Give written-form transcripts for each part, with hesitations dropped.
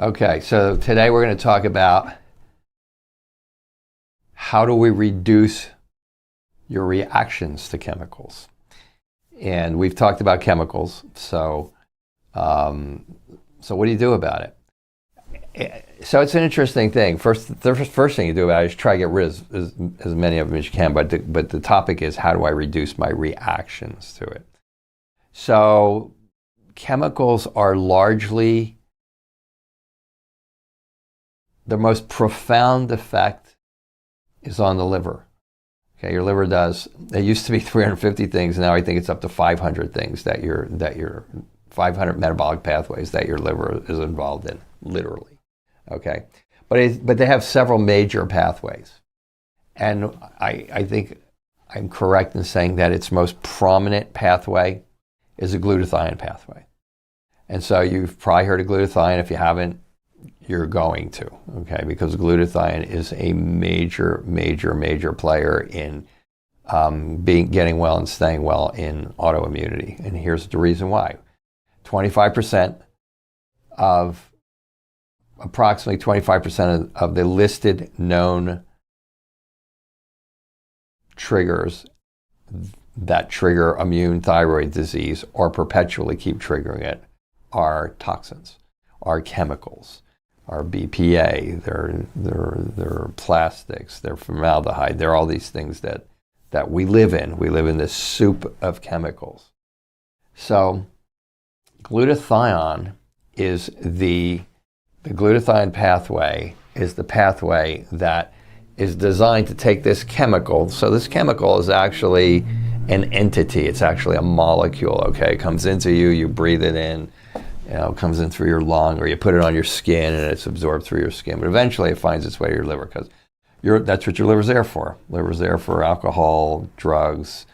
Okay, so today we're going to talk about how do we reduce your reactions to chemicals. And we've talked about chemicals, so what do you do about it? So it's an interesting thing. The first thing you do about it is try to get rid of as many of them as you can, but the topic is how do I reduce my reactions to it? So chemicals are largely, the most profound effect is on the liver. Okay, your liver does, it used to be 350 things, now I think it's up to 500 things that your 500 metabolic pathways that your liver is involved in, literally. Okay, but they have several major pathways. And I think I'm correct in saying that its most prominent pathway is a glutathione pathway. And so you've probably heard of glutathione. If you haven't, you're going to, okay? Because glutathione is a major player in getting well and staying well in autoimmunity. And here's the reason why. Approximately 25% of the listed known triggers that trigger immune thyroid disease or perpetually keep triggering it are toxins, are chemicals, are BPA, they're plastics, they're formaldehyde, they're all these things that we live in. We live in this soup of chemicals. So glutathione is the glutathione pathway is the pathway that is designed to take this chemical. So this chemical is actually an entity. It's actually a molecule, okay? It comes into you, you breathe it in, it comes in through your lung, or you put it on your skin and it's absorbed through your skin. But eventually it finds its way to your liver because that's what your liver's there for. Liver's there for alcohol, drugs,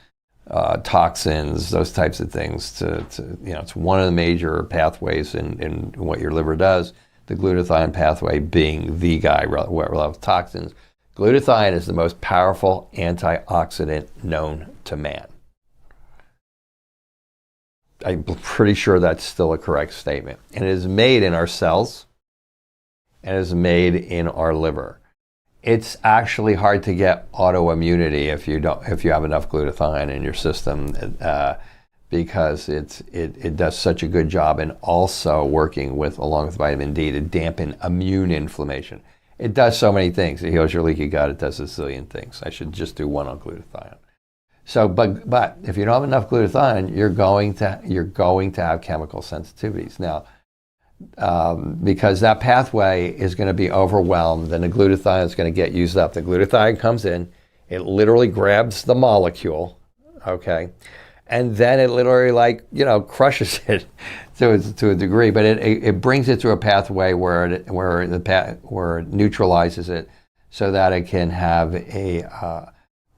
toxins, those types of things. It's one of the major pathways in what your liver does. The glutathione pathway being the guy with toxins. Glutathione is the most powerful antioxidant known to man. I'm pretty sure that's still a correct statement. And it is made in our cells and it is made in our liver. It's actually hard to get autoimmunity if you have enough glutathione in your system, because it does such a good job in also working along with vitamin D to dampen immune inflammation. It does so many things. It heals your leaky gut. It does a zillion things. I should just do one on glutathione. So, but if you don't have enough glutathione, you're going to have chemical sensitivities. Now, because that pathway is going to be overwhelmed, then the glutathione is going to get used up. The glutathione comes in, it literally grabs the molecule, okay, and then it literally crushes it to a degree, but it brings it through a pathway where it neutralizes it, so that it can have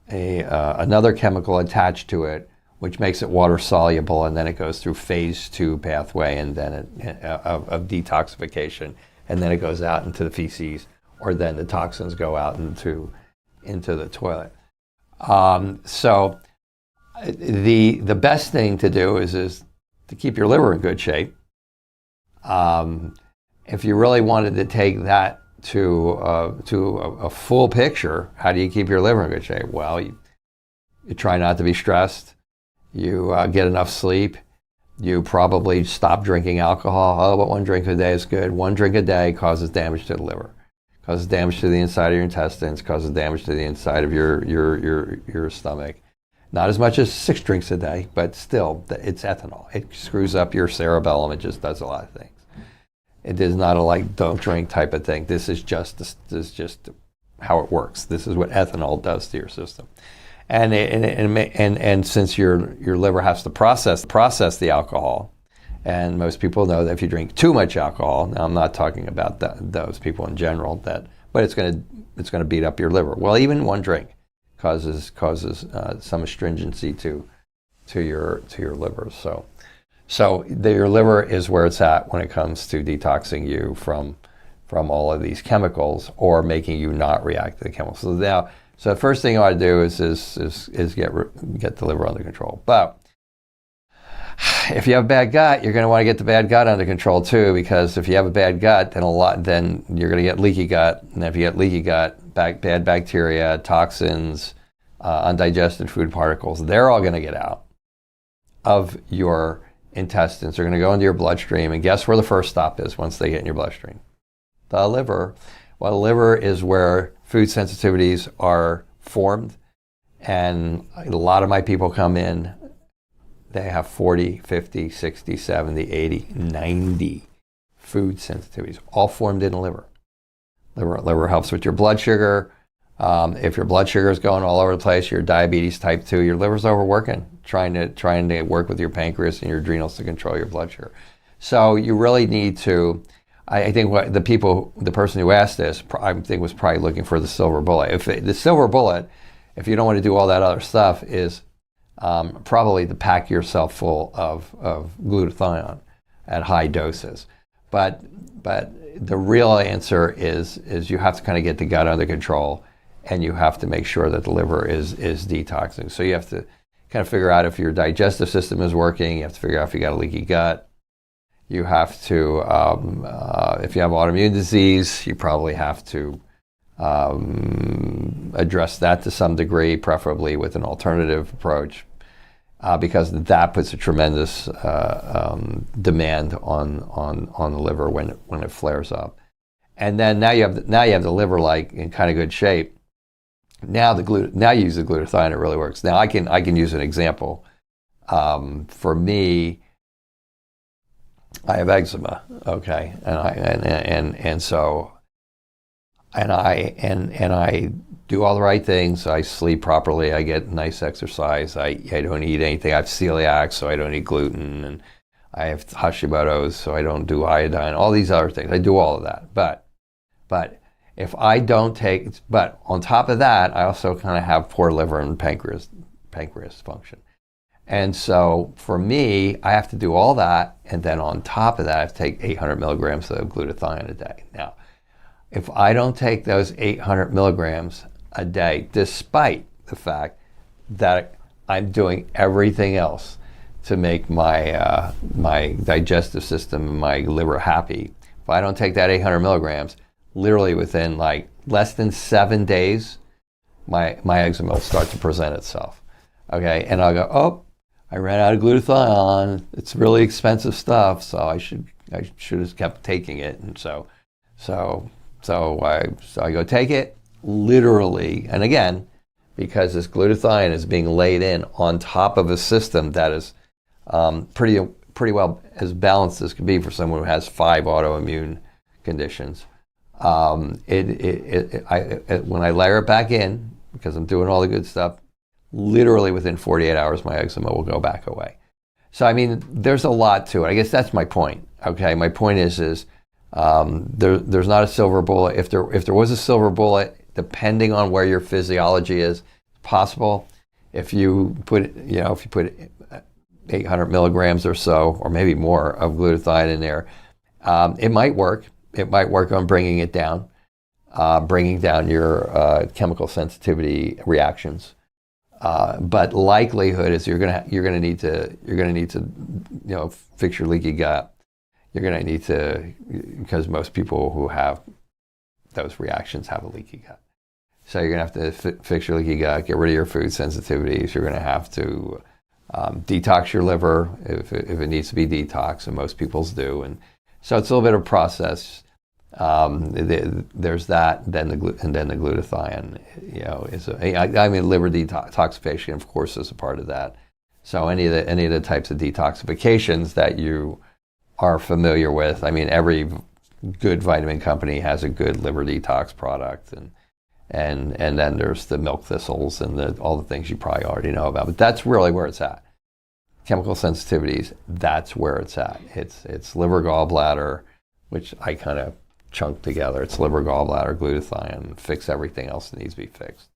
another chemical attached to it, which makes it water soluble, and then it goes through phase 2 pathway, and then of detoxification, and then it goes out into the feces, or then the toxins go out into the toilet. So the best thing to do is to keep your liver in good shape. If you really wanted to take that to a full picture, how do you keep your liver in good shape? Well, you try not to be stressed. You get enough sleep. You probably stop drinking alcohol. Oh, but one drink a day is good. One drink a day causes damage to the liver, causes damage to the inside of your intestines, causes damage to the inside of your stomach. Not as much as 6 drinks a day, but still, it's ethanol. It screws up your cerebellum. It just does a lot of things. It is not a don't drink type of thing. This is just how it works. This is what ethanol does to your system. And since your liver has to process the alcohol, and most people know that if you drink too much alcohol, now I'm not talking about those people in general, but it's going to beat up your liver. Well, even one drink causes some astringency to your liver. So your liver is where it's at when it comes to detoxing you from all of these chemicals or making you not react to the chemicals. So the first thing you ought to do is get the liver under control. But if you have bad gut, you're going to want to get the bad gut under control too, because if you have a bad gut, then you're going to get leaky gut, and if you get leaky gut, bad bacteria, toxins, undigested food particles, they're all going to get out of your intestines. They're going to go into your bloodstream, and guess where the first stop is once they get in your bloodstream? The liver. Well, the liver is where food sensitivities are formed, and a lot of my people come in, they have 40, 50, 60, 70, 80, 90 food sensitivities, all formed in the liver. Liver helps with your blood sugar. If your blood sugar is going all over the place, your diabetes type 2, your liver's overworking, trying to work with your pancreas and your adrenals to control your blood sugar. So you really need to, I think the person who asked this, I think was probably looking for the silver bullet. The silver bullet, if you don't want to do all that other stuff, is probably to pack yourself full of glutathione at high doses. But the real answer is you have to kind of get the gut under control, and you have to make sure that the liver is detoxing. So you have to kind of figure out if your digestive system is working. You have to figure out if you got a leaky gut. You have to, if you have autoimmune disease, you probably have to address that to some degree, preferably with an alternative approach, because that puts a tremendous demand on the liver when it flares up. And then now you have the liver like in kind of good shape. Now you use the glutathione, it really works. Now I can use an example. For me, I have eczema, okay, and so I do all the right things. I sleep properly. I get nice exercise. I don't eat anything. I have celiac, so I don't eat gluten, and I have Hashimoto, so I don't do iodine. All these other things, I do all of that. But if I don't take, but on top of that, I also kind of have poor liver and pancreas function. And so for me, I have to do all that, and then on top of that, I have to take 800 milligrams of glutathione a day. Now, if I don't take those 800 milligrams a day, despite the fact that I'm doing everything else to make my my digestive system and my liver happy, if I don't take that 800 milligrams, literally within like less than 7 days, my eczema will start to present itself. Okay, and I'll go, oh, I ran out of glutathione. It's really expensive stuff, so I should have kept taking it. And so I go take it, literally, and again, because this glutathione is being laid in on top of a system that is pretty well as balanced as can be for someone who has 5 autoimmune conditions. When I layer it back in, because I'm doing all the good stuff, literally within 48 hours, my eczema will go back away. So, I mean, there's a lot to it. I guess that's my point. Okay, my point is there's not a silver bullet. If there was a silver bullet, depending on where your physiology is, it's possible. If you put 800 milligrams or so, or maybe more, of glutathione in there, it might work. It might work on bringing it down, bringing down your chemical sensitivity reactions. But likelihood is you're gonna need to fix your leaky gut. You're gonna need to, because most people who have those reactions have a leaky gut. So you're gonna have to fix your leaky gut, get rid of your food sensitivities. You're gonna have to detox your liver if it needs to be detoxed, and most people's do. And so it's a little bit of a process. There's that, then the glutathione, liver detoxification, of course, is a part of that. So any of the types of detoxifications that you are familiar with, I mean, every good vitamin company has a good liver detox product, and then there's the milk thistles and all the things you probably already know about. But that's really where it's at. Chemical sensitivities, that's where it's at. It's liver, gallbladder, which I kind of chunk together. It's liver, gallbladder, glutathione, fix everything else that needs to be fixed.